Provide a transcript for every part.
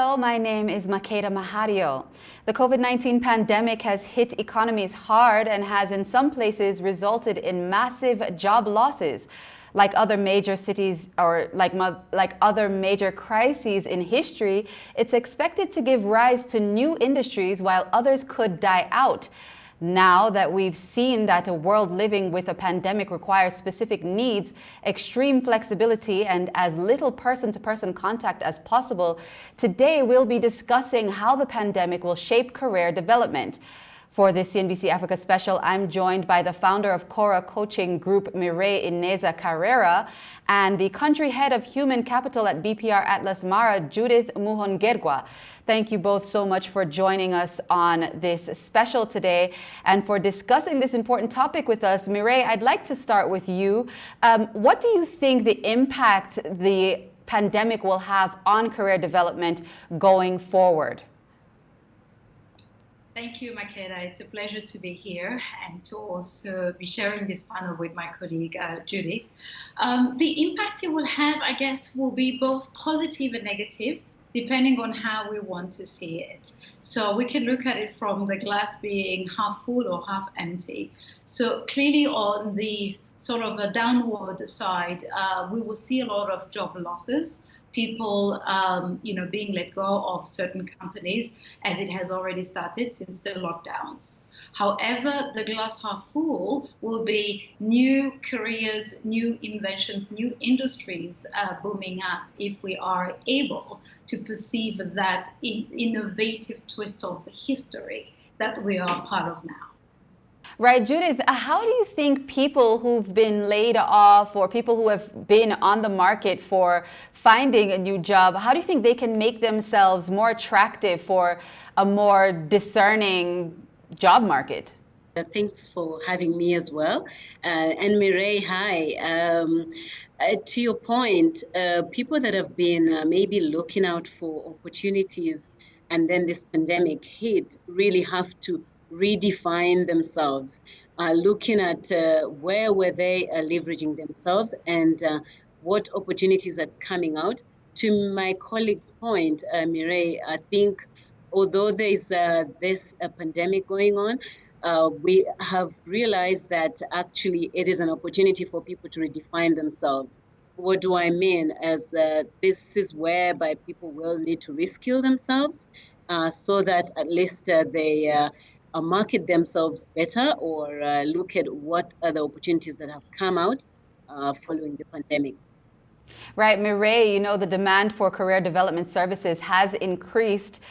Hello, my name is Makeda Mahario. The COVID-19 pandemic has hit economies hard and has in some places resulted in massive job losses. Like other major cities or like other major crises in history, it's expected to give rise to new industries while others could die out. Now that we've seen that a world living with a pandemic requires specific needs, extreme flexibility, and as little person-to-person contact as possible, today we'll be discussing how the pandemic will shape career development. For this CNBC Africa special, I'm joined by the founder of Kora coaching group, Mireille Ineza Karera, and the country head of human capital at BPR Atlas Mara, Judith Muhongerwa. Thank you both so much for joining us on this special today and for discussing this important topic with us. Mireille, I'd like to start with you. What do you think the impact the pandemic will have on career development going forward? Thank you, Makeda. It's a pleasure to be here and to also be sharing this panel with my colleague, Judith. The impact it will have, I guess, will be both positive and negative, depending on how we want to see it. So we can look at it from the glass being half full or half empty. So clearly on the sort of a downward side, we will see a lot of job losses. People, being let go of certain companies, as it has already started since the lockdowns. However, the glass half full will be new careers, new inventions, new industries booming up if we are able to perceive that innovative twist of the history that we are part of now. Right, Judith, how do you think people who've been laid off or people who have been on the market for finding a new job, how do you think they can make themselves more attractive for a more discerning job market? Thanks for having me as well. And Mireille, hi. To your point, people that have been maybe looking out for opportunities and then this pandemic hit really have to redefine themselves, looking at where were they leveraging themselves and what opportunities are coming out. To my colleague's point, Mireille, I think although there is this pandemic going on, we have realized that actually it is an opportunity for people to redefine themselves. What do I mean? As this is whereby people will need to reskill themselves so that at least they market themselves better or look at what are the opportunities that have come out following the pandemic. Right, Mireille, the demand for career development services has increased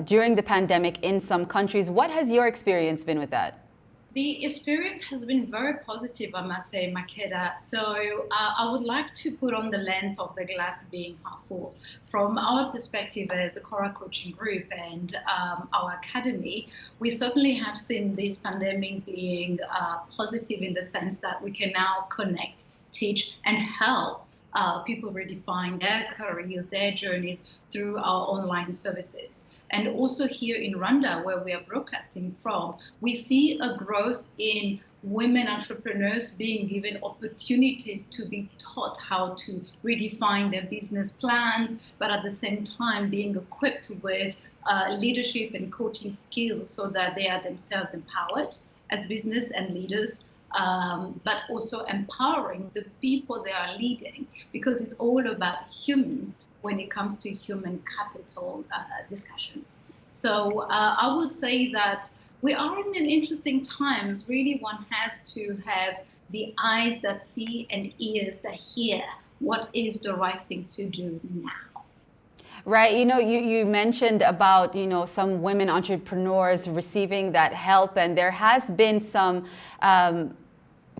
during the pandemic in some countries. What has your experience been with that? The experience has been very positive, I must say, Makeda. So I would like to put on the lens of the glass being half full. From our perspective as a Kora coaching group and our academy, we certainly have seen this pandemic being positive in the sense that we can now connect, teach, and help people redefine their careers, their journeys through our online services. And also here in Rwanda, where we are broadcasting from, we see a growth in women entrepreneurs being given opportunities to be taught how to redefine their business plans, but at the same time being equipped with leadership and coaching skills so that they are themselves empowered as business and leaders, but also empowering the people they are leading, because it's all about human when it comes to human capital discussions. So I would say that we are in an interesting times. Really, one has to have the eyes that see and ears that hear what is the right thing to do now. Right. You mentioned about, some women entrepreneurs receiving that help, and there has been some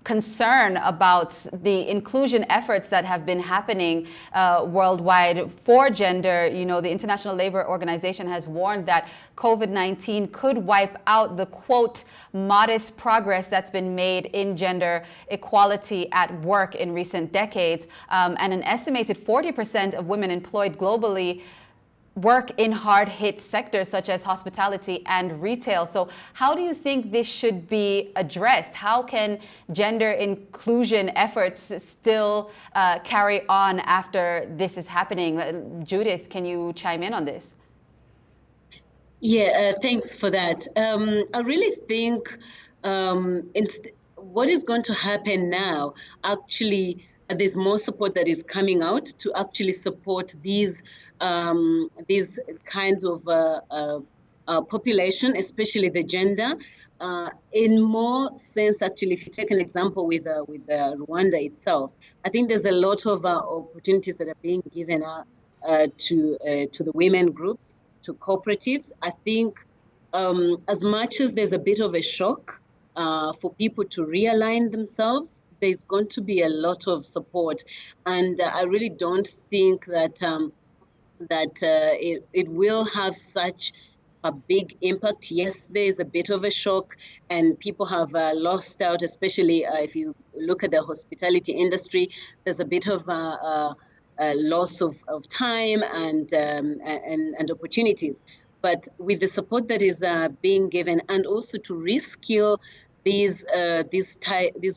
concern about the inclusion efforts that have been happening worldwide for gender. The International Labour Organization has warned that COVID-19 could wipe out the, quote, modest progress that's been made in gender equality at work in recent decades. And an estimated 40% of women employed globally work in hard-hit sectors such as hospitality and retail. So how do you think this should be addressed? How can gender inclusion efforts still carry on after this is happening? Judith, can you chime in on this? Yeah, thanks for that. I really think what is going to happen now, actually, there's more support that is coming out to actually support these kinds of population, especially the gender. In more sense, actually, if you take an example with Rwanda itself, I think there's a lot of opportunities that are being given to the women groups, to cooperatives. I think as much as there's a bit of a shock for people to realign themselves, there's going to be a lot of support, and I really don't think that it will have such a big impact. Yes, there's a bit of a shock, and people have lost out, especially if you look at the hospitality industry. There's a bit of loss of time and opportunities. But with the support that is being given, and also to reskill these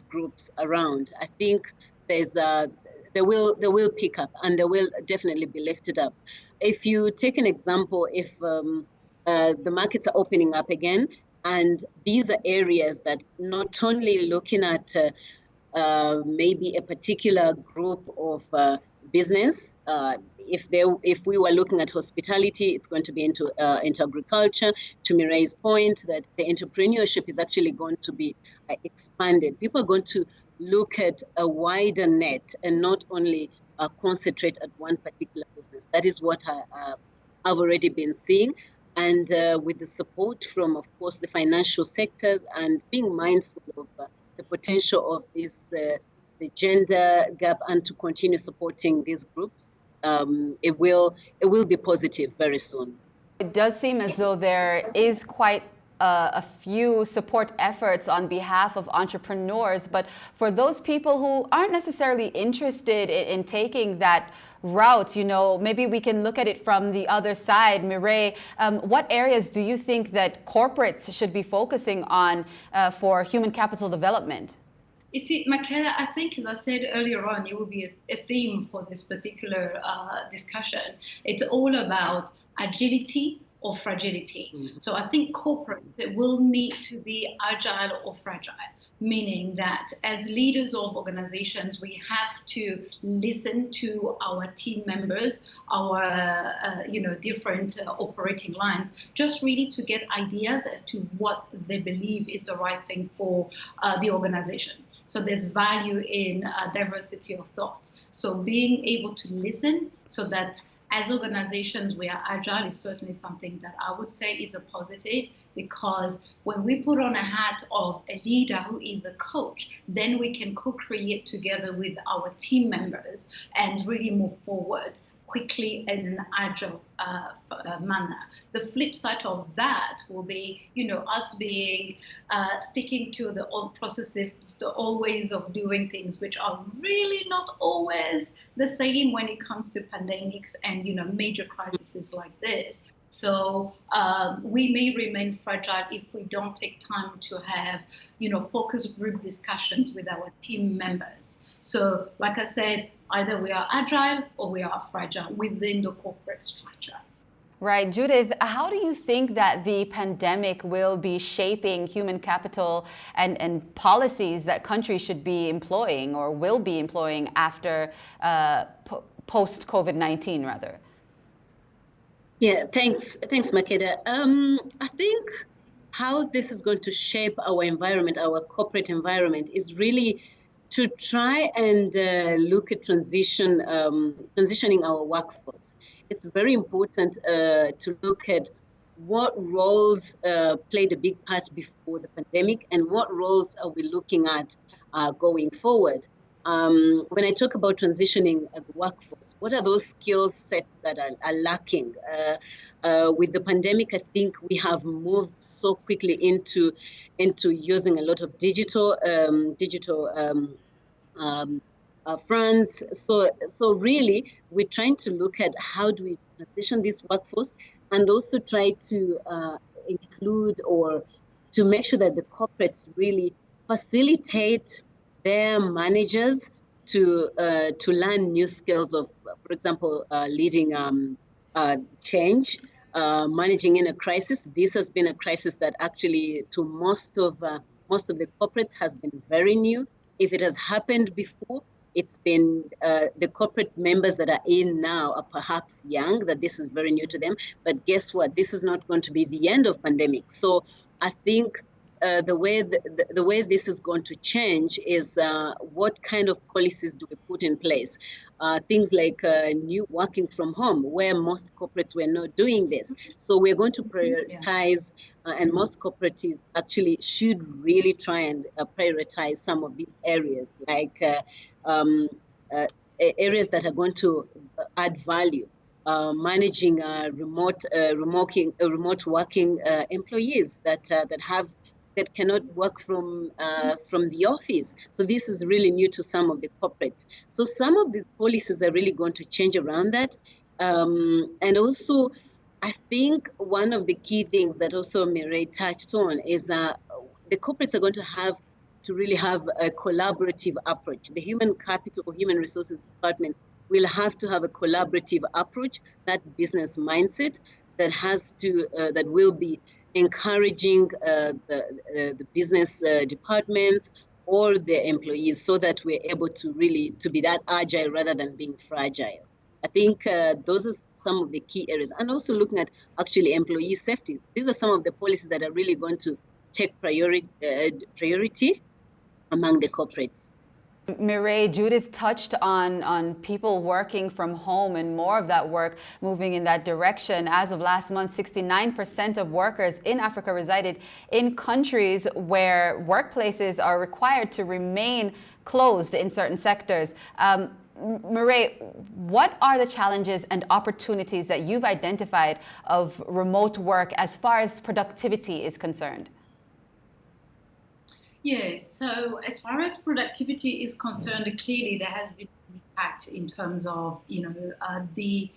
groups around, I think they will pick up, and they will definitely be lifted up. If you take an example, if the markets are opening up again, and these are areas that not only looking at maybe a particular group of business. If we were looking at hospitality, it's going to be into agriculture. To Mireille's point, that the entrepreneurship is actually going to be expanded. People are going to look at a wider net and not only concentrate at one particular business. That is what I've already been seeing. And with the support from, of course, the financial sectors, and being mindful of the potential of this the gender gap, and to continue supporting these groups, it will be positive very soon. It does seem as though there is quite a few support efforts on behalf of entrepreneurs, but for those people who aren't necessarily interested in taking that route, maybe we can look at it from the other side. Mireille, what areas do you think that corporates should be focusing on for human capital development? You see, Makeda, I think, as I said earlier on, it will be a theme for this particular discussion. It's all about agility or fragility. Mm-hmm. So I think corporates will need to be agile or fragile, meaning that as leaders of organizations, we have to listen to our team members, our different operating lines, just really to get ideas as to what they believe is the right thing for the organization. So there's value in diversity of thought. So being able to listen so that as organizations we are agile is certainly something that I would say is a positive, because when we put on a hat of a leader who is a coach, then we can co-create together with our team members and really move forward quickly in an agile manner. The flip side of that will be, us being sticking to the old processes, the old ways of doing things, which are really not always the same when it comes to pandemics and major crises like this. So we may remain fragile if we don't take time to have, focus group discussions with our team members. So, like I said, either we are agile or we are fragile within the corporate structure. Right. Judith, how do you think that the pandemic will be shaping human capital and policies that countries should be employing or will be employing after post-COVID-19, rather? Yeah, thanks, Makeda. I think how this is going to shape our environment, our corporate environment, is really to try and look at transitioning our workforce. It's very important to look at what roles played a big part before the pandemic and what roles are we looking at going forward. When I talk about transitioning the workforce, what are those skill sets that are lacking? With the pandemic, I think we have moved so quickly into using a lot of digital fronts. So really, we're trying to look at how do we transition this workforce, and also try to include or to make sure that the corporates really facilitate their managers to learn new skills of, for example, leading change, managing in a crisis. This has been a crisis that actually to most of the corporates has been very new. If it has happened before, it's been the corporate members that are in now are perhaps young, that this is very new to them. But guess what? This is not going to be the end of pandemic. So I think the way this is going to change is what kind of policies do we put in place? Things like new working from home, where most corporates were not doing this. So we're going to prioritize, and most corporates actually should really try and prioritize some of these areas, like areas that are going to add value. Managing remote working employees that cannot work from the office. So this is really new to some of the corporates. So some of the policies are really going to change around that. And also, I think one of the key things that also Mireille touched on is the corporates are going to have to really have a collaborative approach. The human capital or human resources department will have to have a collaborative approach, that business mindset that that will be encouraging the business departments or their employees, so that we're able to really to be that agile rather than being fragile. I think those are some of the key areas, and also looking at actually employee safety. These are some of the policies that are really going to take priority among the corporates. Mireille, Judith touched on people working from home and more of that work moving in that direction. As of last month, 69% of workers in Africa resided in countries where workplaces are required to remain closed in certain sectors. Mireille, what are the challenges and opportunities that you've identified of remote work as far as productivity is concerned? Yes, so as far as productivity is concerned, clearly there has been an impact in terms of, the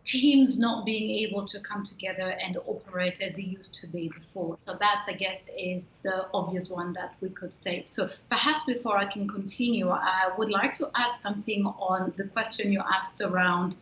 teams not being able to come together and operate as it used to be before. So that's, I guess, is the obvious one that we could state. So perhaps before I can continue, I would like to add something on the question you asked around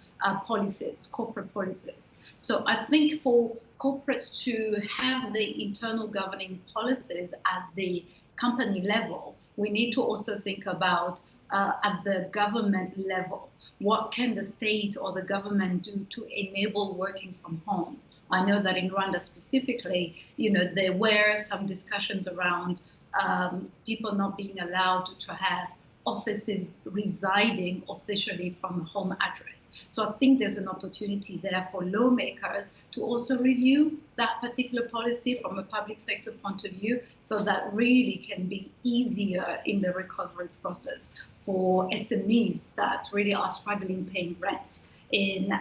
policies, corporate policies. So I think for corporates to have the internal governing policies at the company level, we need to also think about at the government level, what can the state or the government do to enable working from home? I know that in Rwanda specifically, there were some discussions around people not being allowed to have offices residing officially from a home address. So I think there's an opportunity there for lawmakers to also review that particular policy from a public sector point of view, so that really can be easier in the recovery process for SMEs that really are struggling paying rents in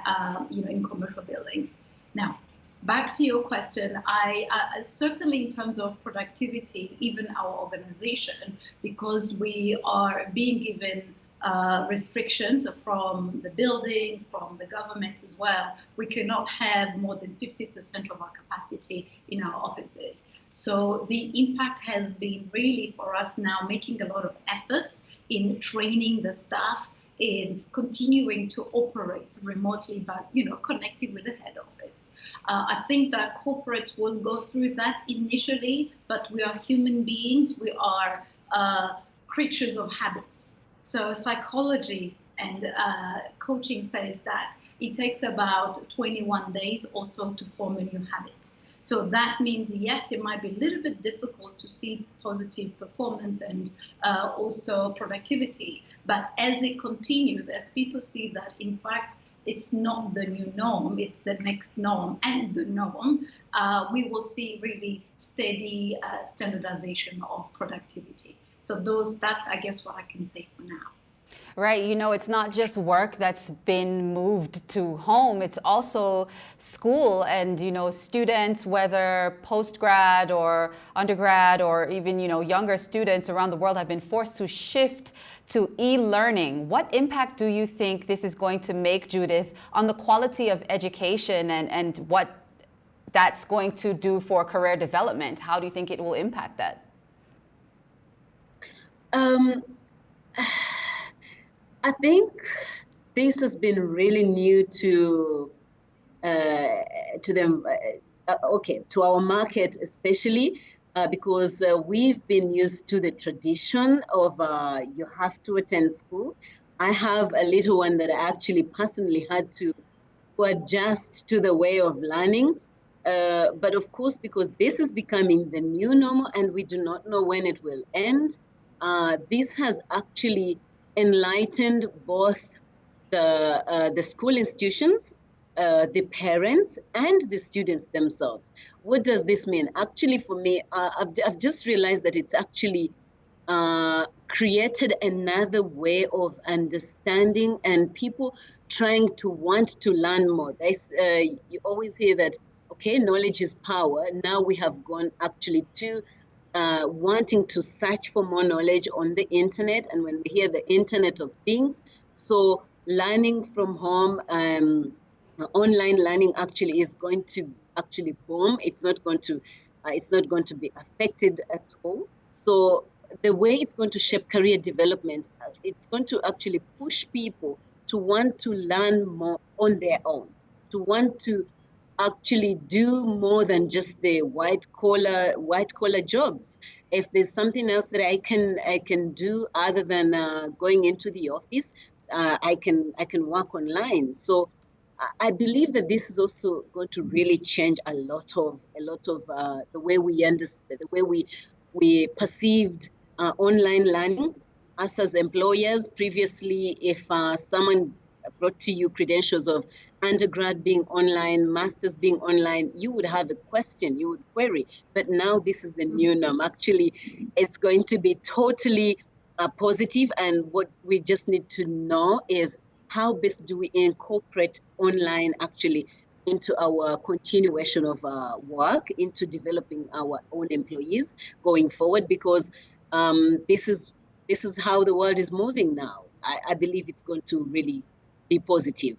commercial buildings. Now, back to your question, I certainly in terms of productivity, even our organization, because we are being given restrictions from the building, from the government as well, we cannot have more than 50% of our capacity in our offices. So the impact has been really for us now making a lot of efforts in training the staff, in continuing to operate remotely, but connecting with the head office. I think that corporates will go through that initially, but we are human beings. We are creatures of habits. So psychology and coaching says that it takes about 21 days or so to form a new habit. So that means, yes, it might be a little bit difficult to see positive performance and also productivity. But as it continues, as people see that, in fact, it's not the new norm, it's the next norm and the norm, we will see really steady standardization of productivity. So that's, I guess, what I can say for now. Right. It's not just work that's been moved to home. It's also school and, students, whether post-grad or undergrad or even, younger students around the world have been forced to shift to e-learning. What impact do you think this is going to make, Judith, on the quality of education and what that's going to do for career development? How do you think it will impact that? I think this has been really new to to them, to our market especially, because we've been used to the tradition of you have to attend school. I have a little one that I actually personally had to adjust to the way of learning. But of course, because this is becoming the new normal and we do not know when it will end, this has actually enlightened both the school institutions, the parents, and the students themselves. What does this mean? Actually, for me, I've just realized that it's actually created another way of understanding and people trying to want to learn more. You always hear that, okay, knowledge is power. Now we have gone actually to wanting to search for more knowledge on the internet. And when we hear the Internet of Things, so learning from home, online learning actually is going to actually boom. It's not going to be affected at all. So the way it's going to shape career development, it's going to actually push people to want to learn more on their own, to want to actually do more than just the white collar jobs. If there's something else that I can do other than going into the office, I can work online. So I believe that this is also going to really change a lot of the way we understand, the way we perceived online learning. Us as employers, previously, if someone brought to you credentials of undergrad being online, master's being online, you would have a question, you would query. But now this is the new norm. Actually, it's going to be totally positive. And what we just need to know is how best do we incorporate online actually into our continuation of work, into developing our own employees going forward, because this is how the world is moving now. I believe it's going to really be positive.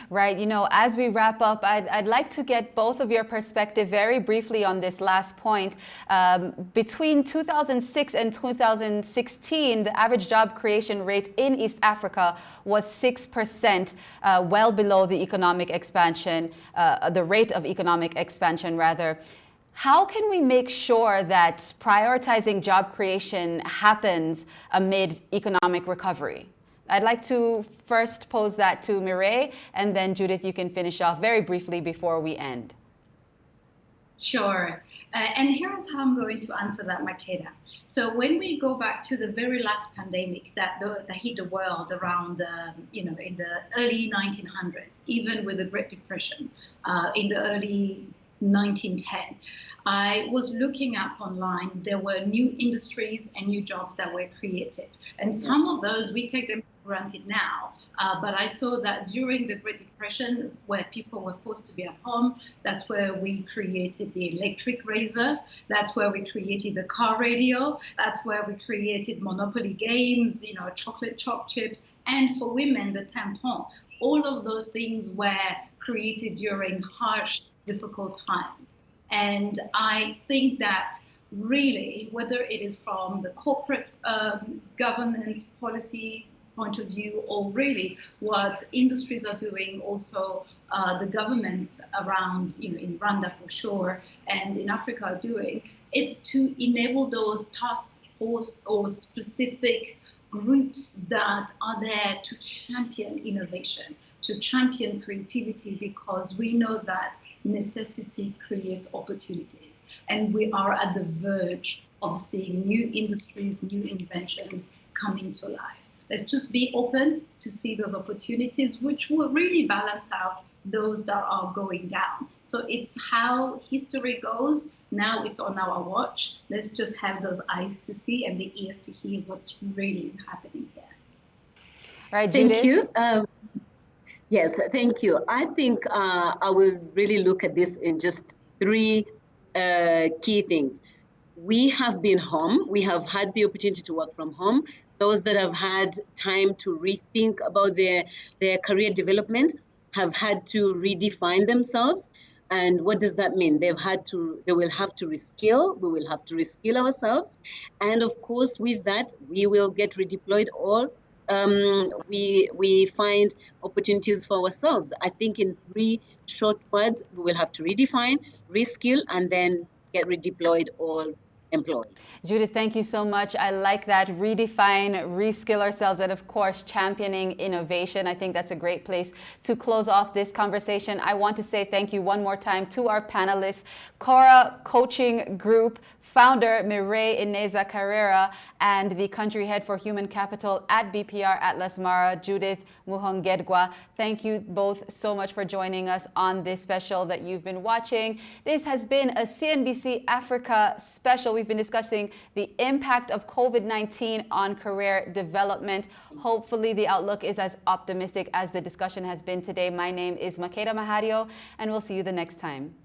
Right. You know, as we wrap up, I'd like to get both of your perspective very briefly on this last point. Between 2006 and 2016, the average job creation rate in East Africa was 6%, well below the economic expansion, the rate of economic expansion, rather. How can we make sure that prioritizing job creation happens amid economic recovery? I'd like to first pose that to Mireille, and then Judith, you can finish off very briefly before we end. Sure. And here's how I'm going to answer that, Makeda. So when we go back to the very last pandemic that hit the world around, in the early 1900s, even with the Great Depression in the early 1910, I was looking up online. There were new industries and new jobs that were created. And some of those, we take them for granted now. But I saw that during the Great Depression, where people were forced to be at home, that's where we created the electric razor. That's where we created the car radio. That's where we created Monopoly games, chocolate chop chips. And for women, the tampon. All of those things were created during harsh, difficult times. And I think that really, whether it is from the corporate governance policy point of view, or really what industries are doing, also the governments around, in Rwanda for sure, and in Africa are doing, it's to enable those task force or specific groups that are there to champion innovation, to champion creativity, because we know that necessity creates opportunities. And we are at the verge of seeing new industries, new inventions coming to life. Let's just be open to see those opportunities, which will really balance out those that are going down. So it's how history goes. Now it's on our watch. Let's just have those eyes to see and the ears to hear what's really happening here. Right, Judith? Thank you. Yes, thank you. I think I will really look at this in just three key things. We have been home. We have had the opportunity to work from home. Those that have had time to rethink about their career development have had to redefine themselves. And what does that mean? They will have to reskill. We will have to reskill ourselves. And of course, with that, we will get redeployed, or we find opportunities for ourselves. I think in 3 short words, we will have to redefine, reskill, and then get redeployed or employed. Judith, thank you so much. I like that. Redefine, reskill ourselves, and of course, championing innovation. I think that's a great place to close off this conversation. I want to say thank you one more time to our panelists, Kora Coaching Group founder Mireille Ineza Karera and the country head for human capital at BPR Atlas Mara, Judith Muhongerwa. Thank you both so much for joining us on this special that you've been watching. This has been a CNBC Africa special. We've been discussing the impact of COVID-19 on career development. Hopefully the outlook is as optimistic as the discussion has been today. My name is Makeda Mahadio, and we'll see you the next time.